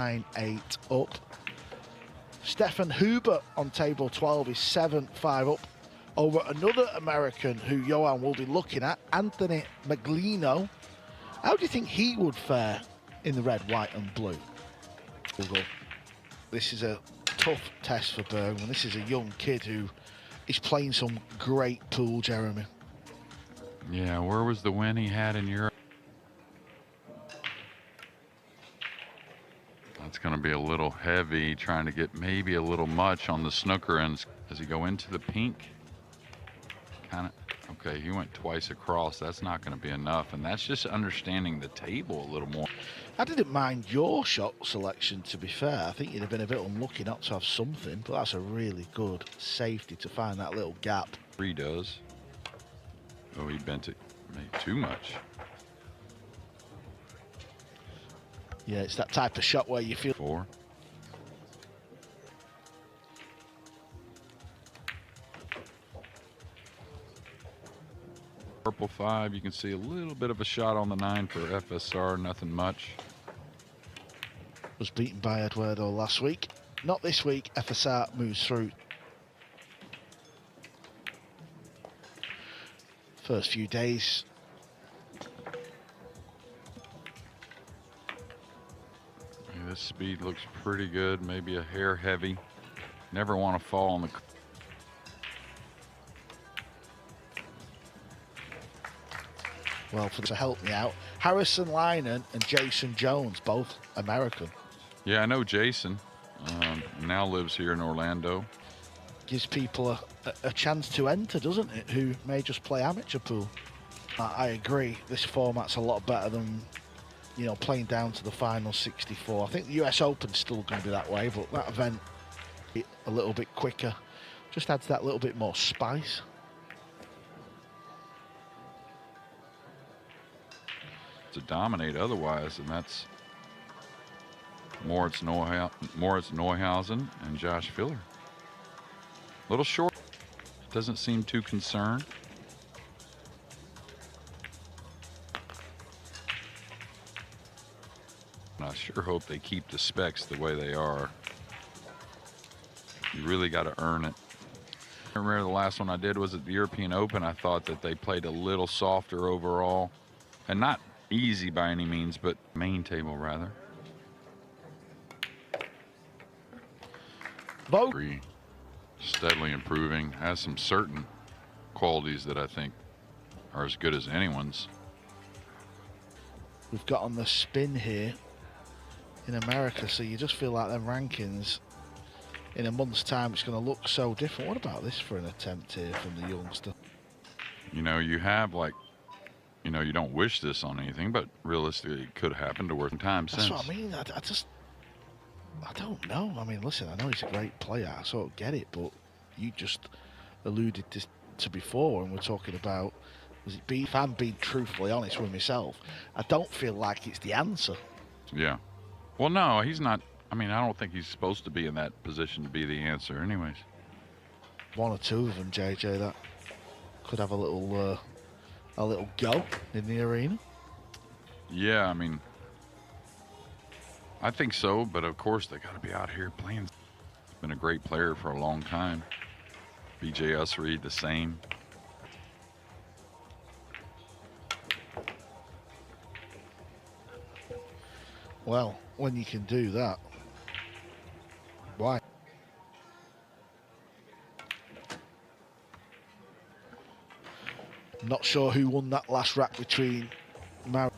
9-8 up. Stefan Huber on table 12 is 7-5 up over another American who Johan will be looking at, Anthony Maglino. How do you think he would fare in the red, white and blue? This is a tough test for Bergman. This is a young kid who is playing some great pool, Jeremy. Yeah, where was the win he had in Europe? That's going to be a little heavy, trying to get maybe a little much on the snooker ends. Does he go into the pink? Kind of. Okay, he went twice across. That's not going to be enough, and that's just understanding the table a little more. I didn't mind your shot selection, to be fair. I think you'd have been a bit unlucky not to have something, but that's a really good safety to find that little gap. He does. Oh, he bent it maybe too much. Yeah, it's that type of shot where you feel... 4. Purple 5, you can see a little bit of a shot on the 9 for FSR, nothing much. Was beaten by Eduardo last week. Not this week, FSR moves through. First few days. This speed looks pretty good, maybe a hair heavy. Never want to fall on the... Well, to help me out, Harrison Linen and Jason Jones, both American. Yeah, I know Jason. Now lives here in Orlando. Gives people a chance to enter, doesn't it, who may just play amateur pool. I agree, this format's a lot better than, you know, playing down to the final 64. I think the US Open's still going to be that way, but that event a little bit quicker. Just adds that little bit more spice. To dominate otherwise, and that's Moritz Neuhausen and Josh Filler. Little short, doesn't seem too concerned. And I sure hope they keep the specs the way they are. You really got to earn it. I remember the last one I did was at the European Open. I thought that they played a little softer overall, and not easy by any means, but main table rather. Vogel. Steadily improving, has some certain qualities that I think are as good as anyone's. We've got on the spin here in America, so you just feel like them rankings in a month's time it's going to look so different. What about this for an attempt here from the youngster? You know, you have like, you know, you don't wish this on anything, but realistically it could happen to work in time since. That's what I mean. I don't know. I mean, listen, I know he's a great player. I sort of get it, but you just alluded to before, and we're talking about, was it beef? If I'm being truthfully honest with myself, I don't feel like it's the answer. Yeah. Well, no, he's not. I mean, I don't think he's supposed to be in that position to be the answer anyways. One or two of them, JJ, that could have a little go in the arena. Yeah, I mean, I think so, but of course they got to be out here playing. He's been a great player for a long time. BJ Ussery, the same. Well, when you can do that, why? Not sure who won that last rack between Mar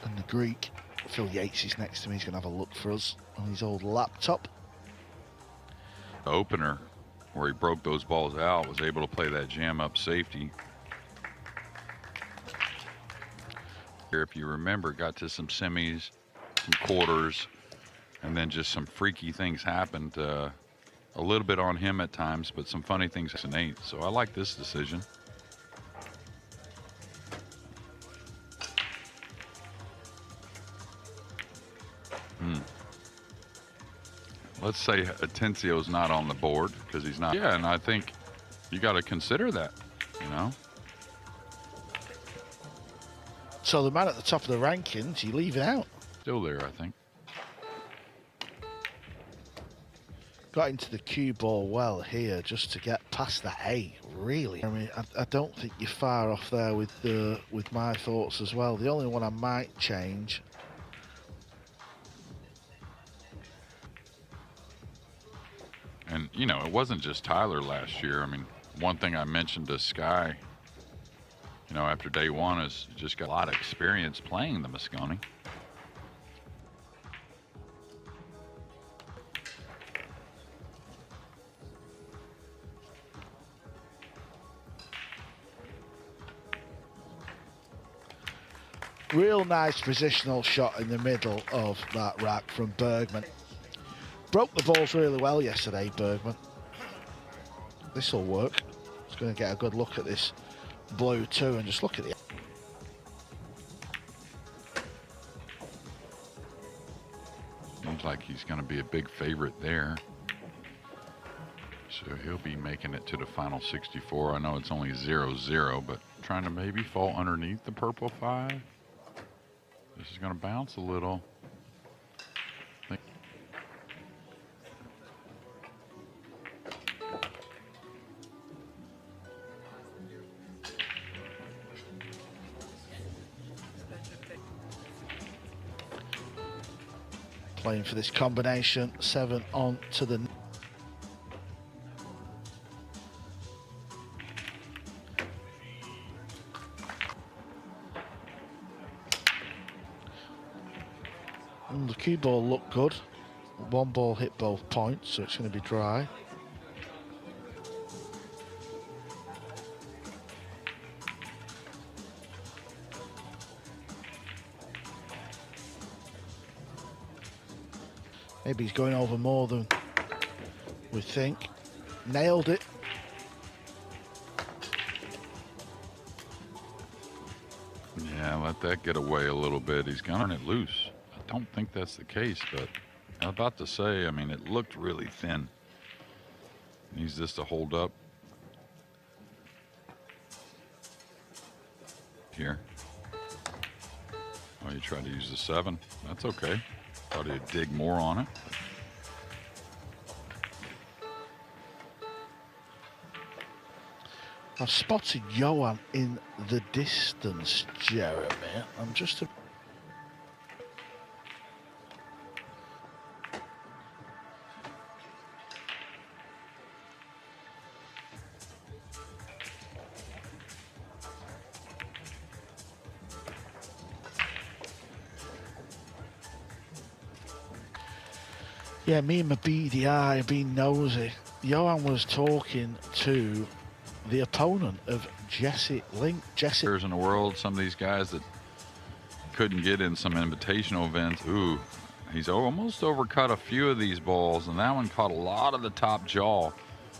and the Greek. Phil Yates is next to me. He's going to have a look for us on his old laptop. The opener, where he broke those balls out, was able to play that jam up safety. If you remember, got to some semis, some quarters, and then just some freaky things happened. A little bit on him at times, but some funny things in 8. So I like this decision. Let's say Atencio's not on the board because he's not. Yeah, and I think you got to consider that, you know. So the man at the top of the rankings, you leave it out. Still there, I think. Got into the cue ball well here just to get past that 8, really. I mean, I don't think you're far off there with my thoughts as well. The only one I might change. And, you know, it wasn't just Tyler last year. I mean, one thing I mentioned to Sky, you know, after day one is just got a lot of experience playing the Mosconi. Real nice positional shot in the middle of that rack from Bergman. Broke the balls really well yesterday, Bergman. This will work. It's going to get a good look at this blue too, and just look at the... Seems like he's going to be a big favorite there. So he'll be making it to the final 64. I know it's only 0-0, but trying to maybe fall underneath the purple 5. This is going to bounce a little. Playing for this combination, 7 on to the... And the cue ball looked good. One ball hit both points, so it's going to be dry. Maybe he's going over more than we think. Nailed it. Yeah, let that get away a little bit. He's going to turn it loose. I don't think that's the case, but I'm about to say, I mean, it looked really thin. Needs this to hold up. Here. Oh, you tried to use the 7. That's okay. Thought he'd dig more on it. I've spotted Johan in the distance, Jeremy. I'm just... Yeah, me and my beady eye being nosy. Johan was talking to the opponent of Jesse Link. Jesse. There's in the world, some of these guys that couldn't get in some invitational events. Ooh, he's almost overcut a few of these balls, and that one caught a lot of the top jaw.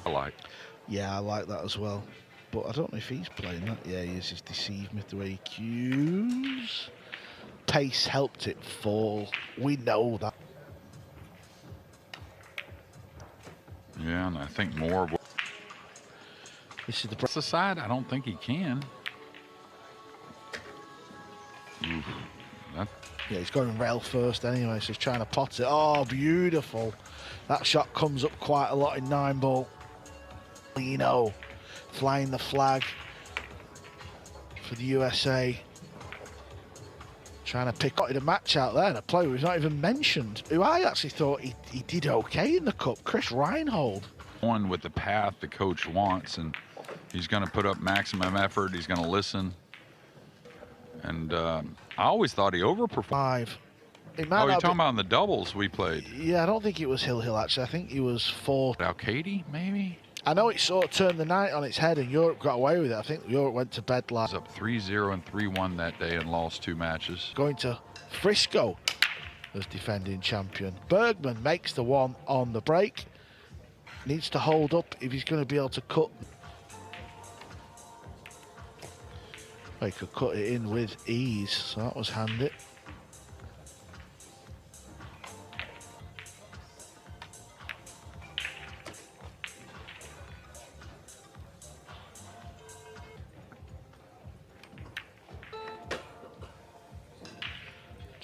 I like. Yeah, I like that as well. But I don't know if he's playing that. Yeah, he is. He's deceived me the way he cues. Pace helped it fall. We know that. Yeah, and I think more. This is the... That's the side. I don't think he can. Oof, that... Yeah, he's going rail first anyway, so he's trying to pot it. Oh, beautiful. That shot comes up quite a lot in 9-ball. Lino flying the flag for the USA. Trying to pick up a match out there, and a player who's not even mentioned, who I actually thought he did okay in the cup, Chris Reinhold. One with the path the coach wants, and he's going to put up maximum effort. He's going to listen. And I always thought he overperformed. Oh, you're talking about in the doubles we played? Yeah, I don't think it was Hill actually. I think he was 4. Al-Kaidi, maybe? I know it sort of turned the night on its head, and Europe got away with it. I think Europe went to bed like... was up 3-0 and 3-1 that day and lost 2 matches. Going to Frisco as defending champion. Bergman makes the 1 on the break. Needs to hold up if he's going to be able to cut. He could cut it in with ease, so that was handy.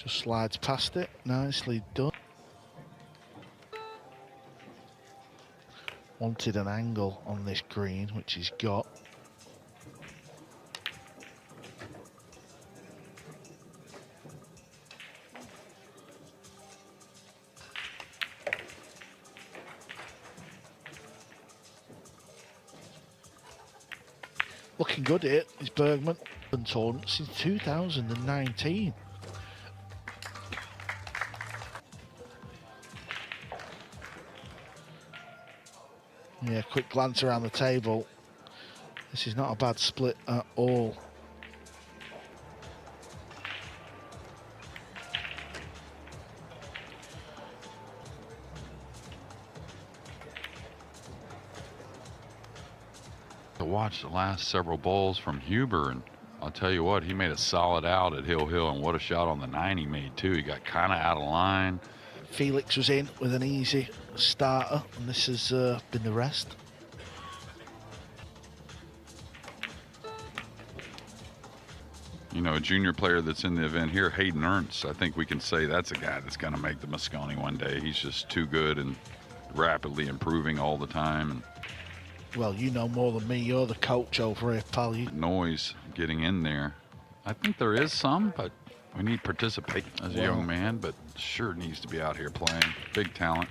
Just slides past it. Nicely done. Wanted an angle on this green, which he's got. Looking good here is Bergman. Tournament since 2019. Yeah, quick glance around the table. This is not a bad split at all. To watch the last several balls from Huber, and I'll tell you what, he made a solid out at Hill Hill, and what a shot on the 9 he made too. He got kind of out of line. Felix was in with an easy starter, and this has been the rest. You know, a junior player that's in the event here, Hayden Ernst, I think we can say that's a guy that's going to make the Moscone one day. He's just too good and rapidly improving all the time. And well, you know more than me. You're the coach over here, pal. Noise getting in there. I think there is some, but we need participation as a young man, but sure needs to be out here playing. Big talent.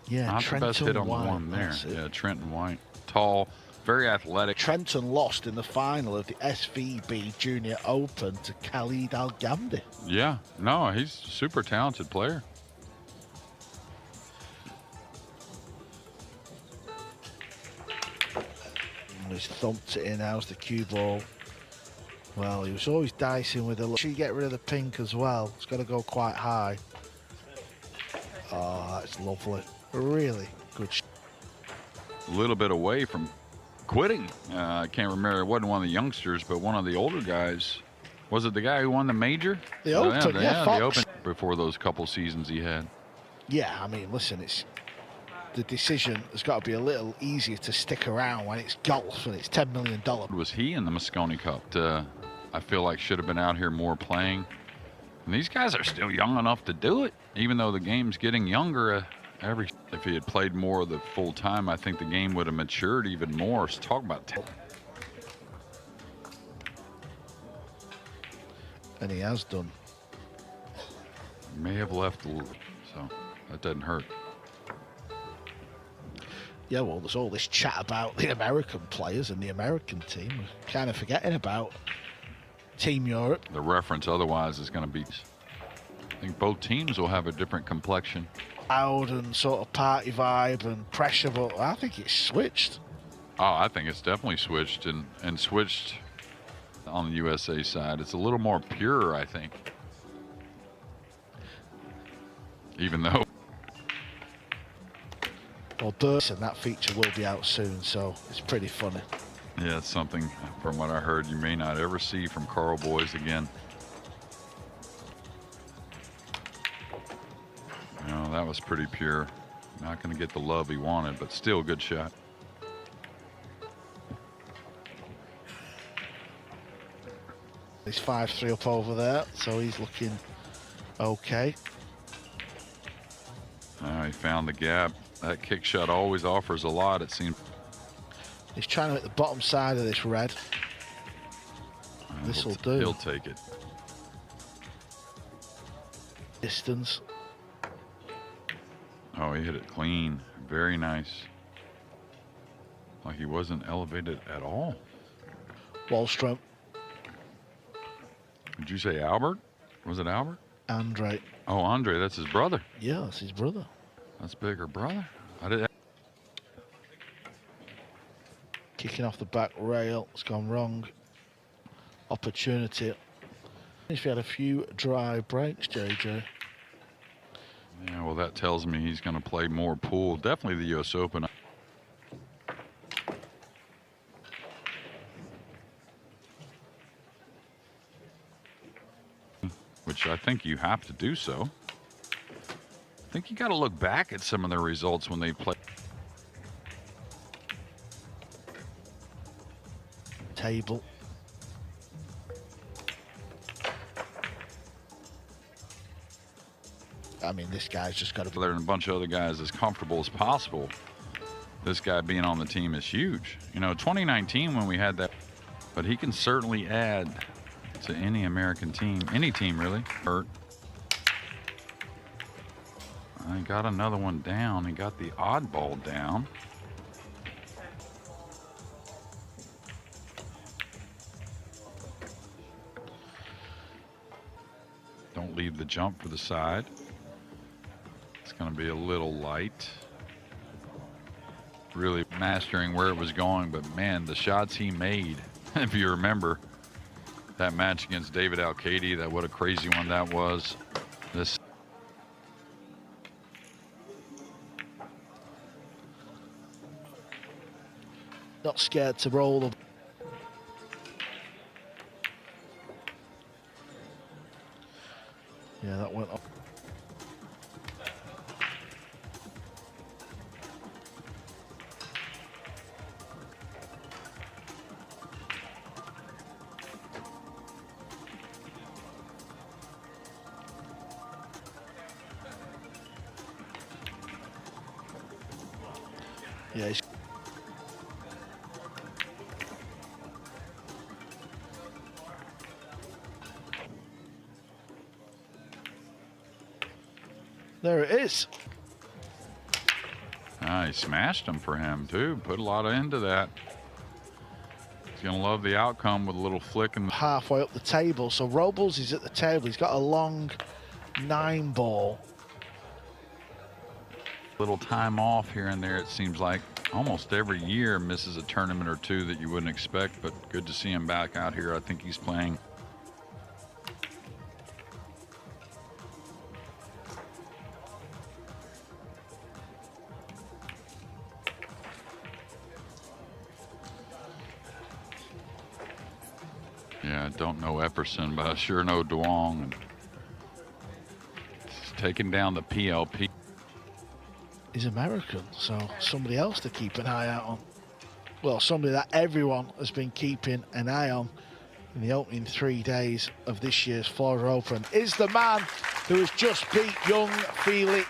Yeah, not Trenton the best hit on White, the one there. Yeah, Trenton White. Tall, very athletic. Trenton lost in the final of the SVB Junior Open to Khalid Al-Ghamdi. Yeah, no, he's a super talented player. He's thumped it in. How's the cue ball? Well, he was always dicing with a look. Should get rid of the pink as well. It's got to go quite high. Oh, that's lovely. Really good shot. A little bit away from quitting. I can't remember. It wasn't one of the youngsters, but one of the older guys. Was it the guy who won the major? The Open, yeah, the Open before those couple seasons he had. Yeah, I mean, listen, it's the decision has got to be a little easier to stick around when it's golf and it's $10 million. Was he in the Moscone Cup? I feel like should have been out here more playing. And these guys are still young enough to do it, even though the game's getting younger. If he had played more of the full time, I think the game would have matured even more. So talk about And he has done. May have left a little, so that doesn't hurt. Yeah, well, there's all this chat about the American players and the American team. We're kind of forgetting about Team Europe. The reference otherwise is going to be, I think both teams will have a different complexion. Loud and sort of party vibe and pressure, but I think it's switched. Oh, I think it's definitely switched and switched on the USA side. It's a little more pure, I think. Even though. Well, and that feature will be out soon, so it's pretty funny. Yeah, it's something, from what I heard, you may not ever see from Carl Boys again. No, that was pretty pure. Not going to get the love he wanted, but still a good shot. He's 5-3 up over there, so he's looking okay. He found the gap. That kick shot always offers a lot, it seems. He's trying to hit the bottom side of this red. This will do. He'll take it. Distance. Oh, he hit it clean. Very nice. Like he wasn't elevated at all. Wallstrom. Did you say Albert? Was it Albert? Andre. Oh, Andre, that's his brother. Yeah, that's his brother. That's bigger brother. I did. Kicking off the back rail. It's gone wrong. Opportunity. If he had a few dry breaks, JJ. Yeah, well, that tells me he's going to play more pool. Definitely the US Open. Which I think you have to do so. I think you got to look back at some of their results when they play. Table. I mean, this guy's just got to be. There and a bunch of other guys as comfortable as possible. This guy being on the team is huge. You know, 2019 when we had that, but he can certainly add to any American team, any team really. Hurt. I got another one down. He got the odd ball down. Don't leave the jump for the side. It's going to be a little light. Really mastering where it was going, but man, the shots he made, if you remember that match against David Alcady, that what a crazy one that was. This not scared to roll them. Yeah, that went up. Yeah, he's there it is. he smashed him for him too. Put a lot into that. He's gonna love the outcome with a little flick in the Halfway up the table, so Robles is at the table. He's got a long 9 ball. little time off here and there. It seems like almost every year misses a tournament or two that you wouldn't expect, but good to see him back out here. I think he's playing. Yeah, I don't know Epperson, but I sure know Duong. He's taking down the PLP. He's American, so somebody else to keep an eye out on. Well, somebody that everyone has been keeping an eye on in the opening 3 days of this year's Florida Open is the man who has just beat young Felix